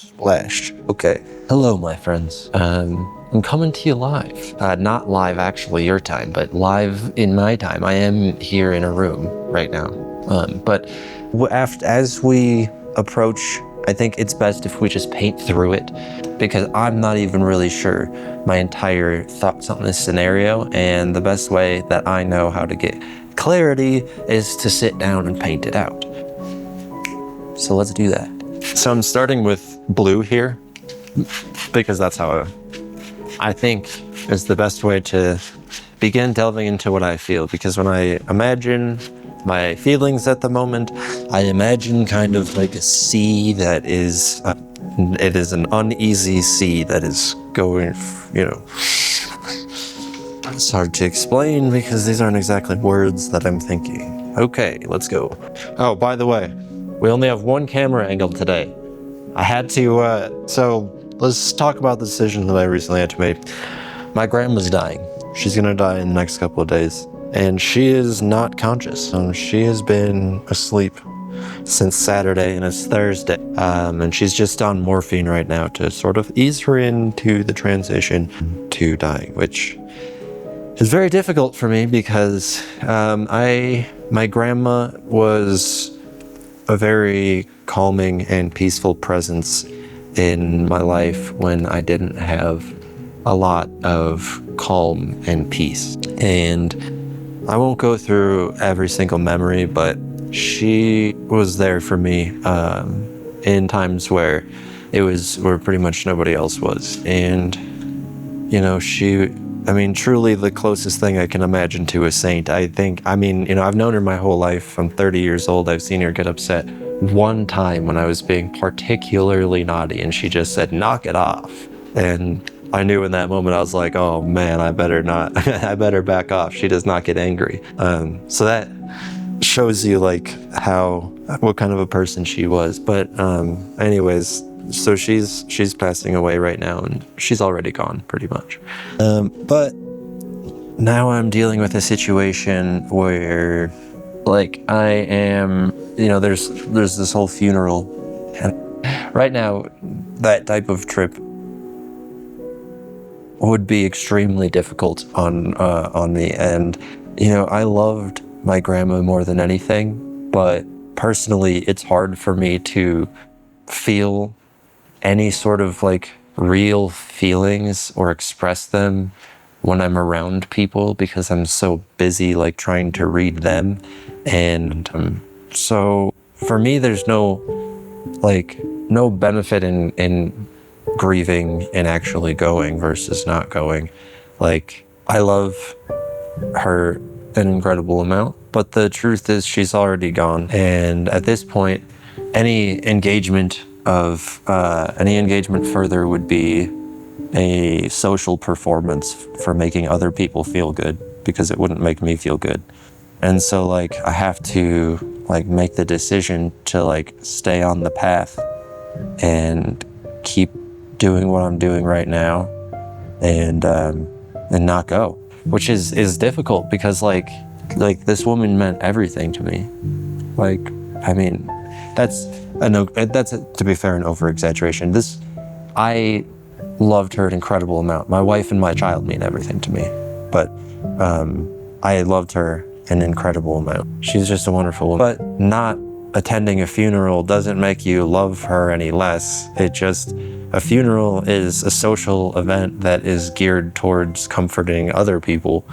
Splash. Okay. Hello, my friends. I'm coming to you live. Not live actually your time, but live in my time. I am here in a room right now. But as we approach, I think it's best if we just paint through it, because I'm not even really sure my entire thoughts on this scenario, and the best way that I know how to get clarity is to sit down and paint it out. So let's do that. So I'm starting with blue here, because that's how I think is the best way to begin delving into what I feel. Because when I imagine my feelings at the moment, I imagine kind of like a sea that is, it is an uneasy sea that is going, you know, it's hard to explain because these aren't exactly words that I'm thinking. Okay, let's go. Oh, by the way, we only have one camera angle today. I had to, so let's talk about the decision that I recently had to make. My grandma's dying. She's gonna die in the next couple of days. And she is not conscious. She has been asleep since Saturday, and it's Thursday. And she's just on morphine right now to sort of ease her into the transition to dying, which is very difficult for me because my grandma was a very calming and peaceful presence in my life when I didn't have a lot of calm and peace. And I won't go through every single memory, but she was there for me in times where where pretty much nobody else was. And, you know, truly the closest thing I can imagine to a saint. I've known her my whole life. I'm 30 years old. I've seen her get upset one time when I was being particularly naughty, and she just said, "Knock it off." And I knew in that moment, I was like, oh man, I better not, I better back off. She does not get angry. So that shows you like what kind of a person she was. But anyways, so she's passing away right now, and she's already gone pretty much. But now I'm dealing with a situation where like I am, there's this whole funeral, and right now that type of trip would be extremely difficult on me. And I loved my grandma more than anything, but personally it's hard for me to feel any sort of like real feelings or express them when I'm around people, because I'm so busy like trying to read them. And so for me there's no benefit in grieving and actually going versus not going. Like, I love her an incredible amount, but the truth is she's already gone. And at this point, any engagement further would be a social performance for making other people feel good, because it wouldn't make me feel good. And so like I have to like make the decision to like stay on the path and keep doing what I'm doing right now, and not go, which is difficult because like this woman meant everything to me. Like, I mean, that's to be fair, an over exaggeration. I loved her an incredible amount. My wife and my child mean everything to me, but I loved her an incredible amount. She's just a wonderful woman. But not attending a funeral doesn't make you love her any less. A funeral is a social event that is geared towards comforting other people,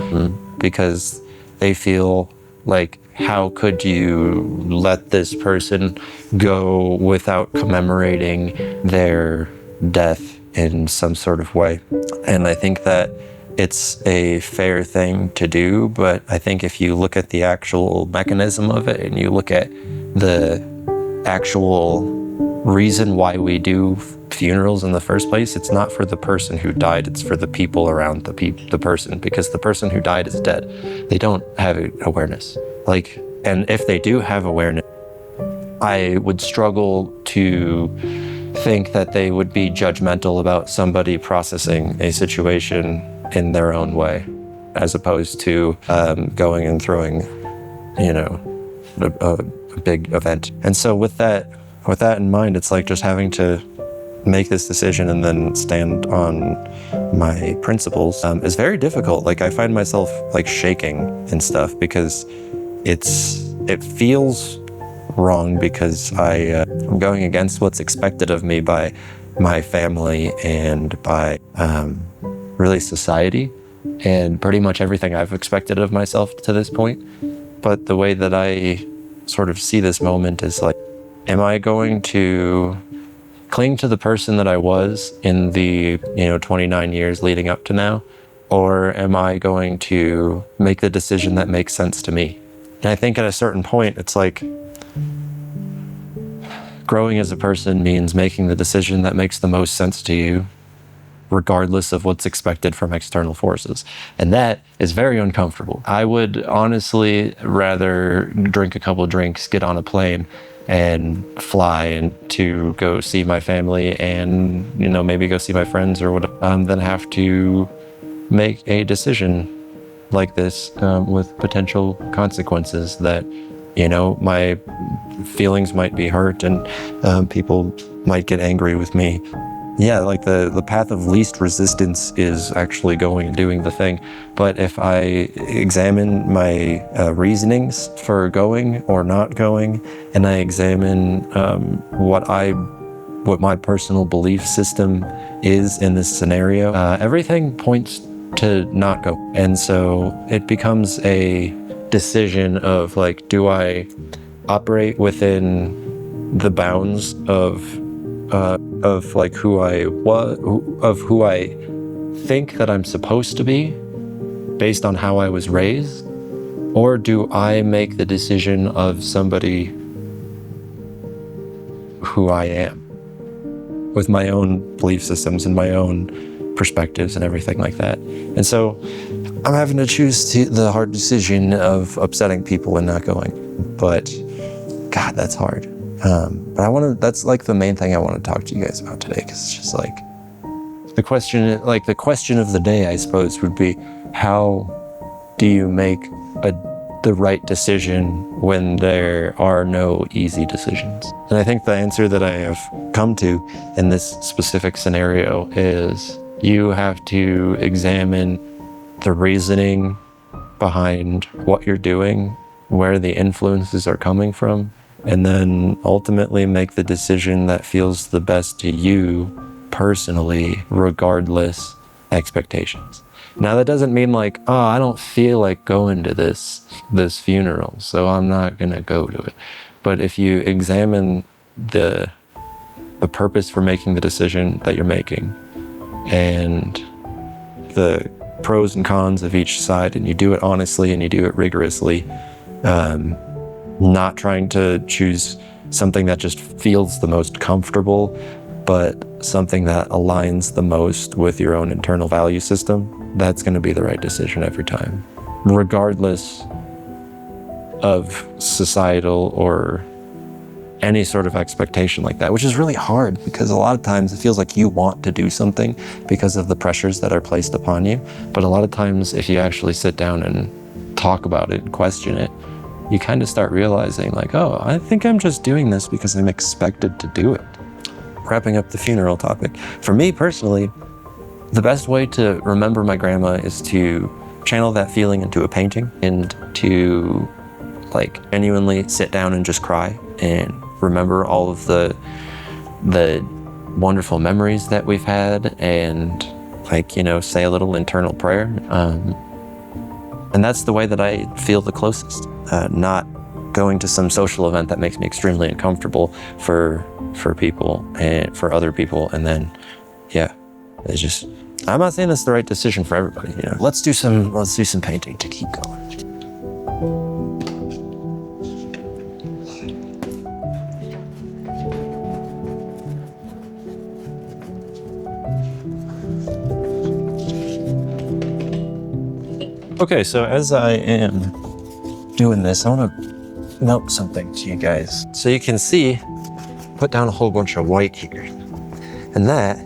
because they feel like, how could you let this person go without commemorating their death in some sort of way? And I think that it's a fair thing to do, but I think if you look at the actual mechanism of it and you look at the actual reason why we do funerals in the first place, it's not for the person who died, it's for the people around the person, because the person who died is dead. They don't have awareness. Like, and if they do have awareness, I would struggle to think that they would be judgmental about somebody processing a situation in their own way, as opposed to going and throwing, a big event. And so with that in mind, it's like just having to make this decision and then stand on my principles is very difficult. Like, I find myself like shaking and stuff because it feels wrong, because I'm going against what's expected of me by my family and by really society and pretty much everything I've expected of myself to this point. But the way that I sort of see this moment is like, am I going to cling to the person that I was in the 29 years leading up to now, or am I going to make the decision that makes sense to me? And I think at a certain point, it's like growing as a person means making the decision that makes the most sense to you, regardless of what's expected from external forces. And that is very uncomfortable. I would honestly rather drink a couple of drinks, get on a plane, and fly and to go see my family and, maybe go see my friends or whatever, than have to make a decision like this with potential consequences that, my feelings might be hurt and people might get angry with me. Yeah, like the path of least resistance is actually going and doing the thing. But if I examine my reasonings for going or not going, and I examine what my personal belief system is in this scenario, everything points to not go. And so it becomes a decision of like, do I operate within the bounds of like who I think that I'm supposed to be based on how I was raised, or do I make the decision of somebody who I am with my own belief systems and my own perspectives and everything like that? And so I'm having to choose the hard decision of upsetting people and not going. But God, that's hard. But that's like the main thing I want to talk to you guys about today, because it's just like the question of the day, I suppose, would be, how do you make the right decision when there are no easy decisions? And I think the answer that I have come to in this specific scenario is you have to examine the reasoning behind what you're doing, where the influences are coming from, and then ultimately make the decision that feels the best to you personally, regardless expectations. Now, that doesn't mean like, oh, I don't feel like going to this funeral, so I'm not gonna go to it. But if you examine the purpose for making the decision that you're making and the pros and cons of each side, and you do it honestly and you do it rigorously, not trying to choose something that just feels the most comfortable, but something that aligns the most with your own internal value system, that's going to be the right decision every time, regardless of societal or any sort of expectation like that, which is really hard because a lot of times it feels like you want to do something because of the pressures that are placed upon you. But a lot of times if you actually sit down and talk about it and question it, you kind of start realizing like, oh, I think I'm just doing this because I'm expected to do it. Wrapping up the funeral topic. For me personally, the best way to remember my grandma is to channel that feeling into a painting and to like genuinely sit down and just cry and remember all of the wonderful memories that we've had and like, say a little internal prayer. And that's the way that I feel the closest, not going to some social event that makes me extremely uncomfortable for people and for other people. And then, yeah, it's just, I'm not saying that's the right decision for everybody. Let's do some painting to keep going. Okay, so as I am doing this, I want to note something to you guys. So you can see, put down a whole bunch of white here. And that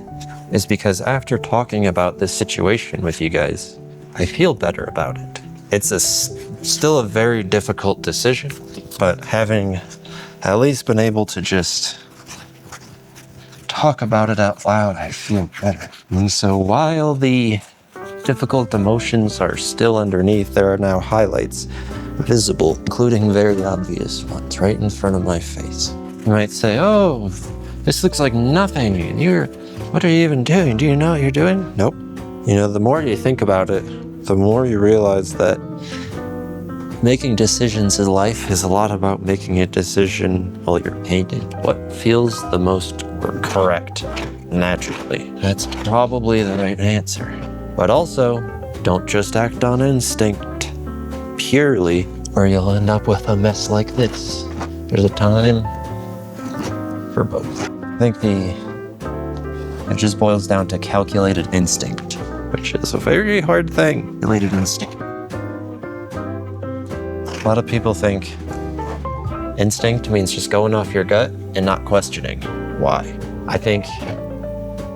is because after talking about this situation with you guys, I feel better about it. It's still a very difficult decision, but having at least been able to just talk about it out loud, I feel better. And so while the difficult emotions are still underneath, there are now highlights visible, including very obvious ones right in front of my face. You might say, oh, this looks like nothing. What are you even doing? Do you know what you're doing? Nope. You know, the more you think about it, the more you realize that making decisions in life is a lot about making a decision while you're painting what feels the most correct naturally. That's probably the right answer. But also, don't just act on instinct purely, or you'll end up with a mess like this. There's a time for both. I think it just boils down to calculated instinct, which is a very hard thing. Calculated instinct. A lot of people think instinct means just going off your gut and not questioning why. I think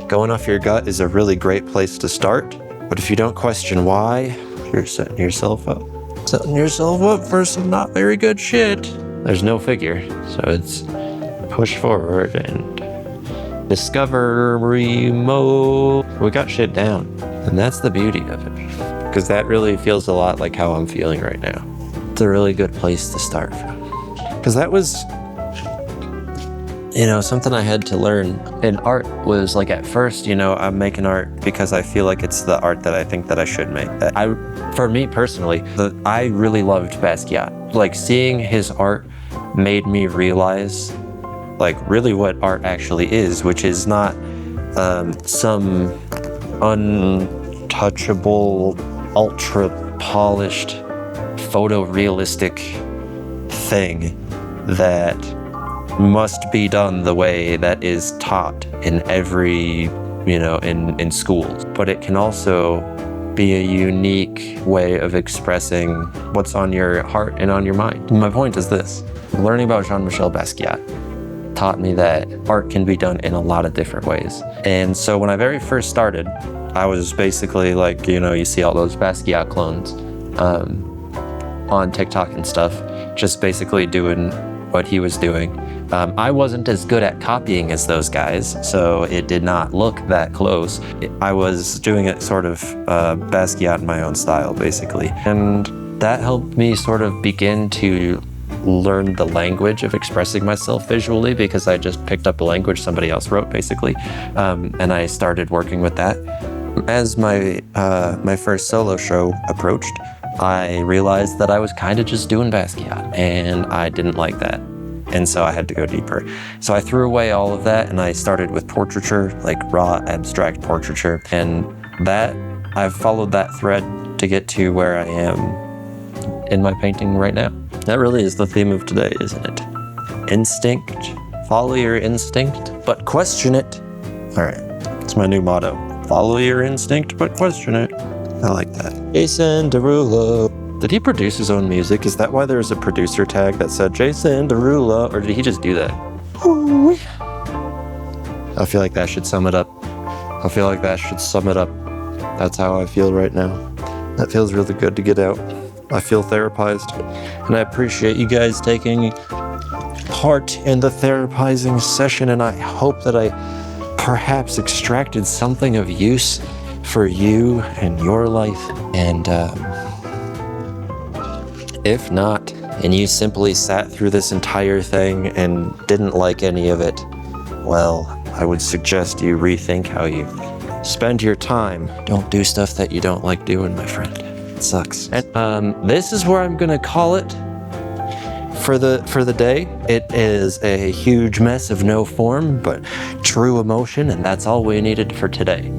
going off your gut is a really great place to start, but if you don't question why, you're setting yourself up. Setting yourself up for some not very good shit. There's no figure, so it's push forward and discovery mode. We got shit down, and that's the beauty of it, because that really feels a lot like how I'm feeling right now. It's a really good place to start from, because that was, something I had to learn. And art was like, at first, I'm making art because I feel like it's the art that I think that I should make. For me personally, I really loved Basquiat. Like, seeing his art made me realize, like, really what art actually is, which is not some untouchable, ultra polished, photorealistic thing that must be done the way that is taught in every, in schools. But it can also be a unique way of expressing what's on your heart and on your mind. My point is this: learning about Jean-Michel Basquiat taught me that art can be done in a lot of different ways. And so when I very first started, I was basically like, you see all those Basquiat clones on TikTok and stuff, just basically doing what he was doing. I wasn't as good at copying as those guys, so it did not look that close. I was doing it sort of Basquiat in my own style, basically. And that helped me sort of begin to learn the language of expressing myself visually, because I just picked up a language somebody else wrote, basically. And I started working with that. As my first solo show approached, I realized that I was kind of just doing Basquiat, and I didn't like that. And so I had to go deeper. So I threw away all of that, and I started with portraiture, like raw, abstract portraiture. And that, I've followed that thread to get to where I am in my painting right now. That really is the theme of today, isn't it? Instinct. Follow your instinct, but question it. All right, it's my new motto. Follow your instinct, but question it. I like that. Jason Derulo. Did he produce his own music? Is that why there was a producer tag that said Jason Derulo? Or did he just do that? Ooh. I feel like that should sum it up. That's how I feel right now. That feels really good to get out. I feel therapized. And I appreciate you guys taking part in the therapizing session. And I hope that I perhaps extracted something of use for you and your life. And if not, and you simply sat through this entire thing and didn't like any of it, well, I would suggest you rethink how you spend your time. Don't do stuff that you don't like doing, my friend. It sucks. And this is where I'm gonna call it for the day. It is a huge mess of no form, but true emotion, and that's all we needed for today.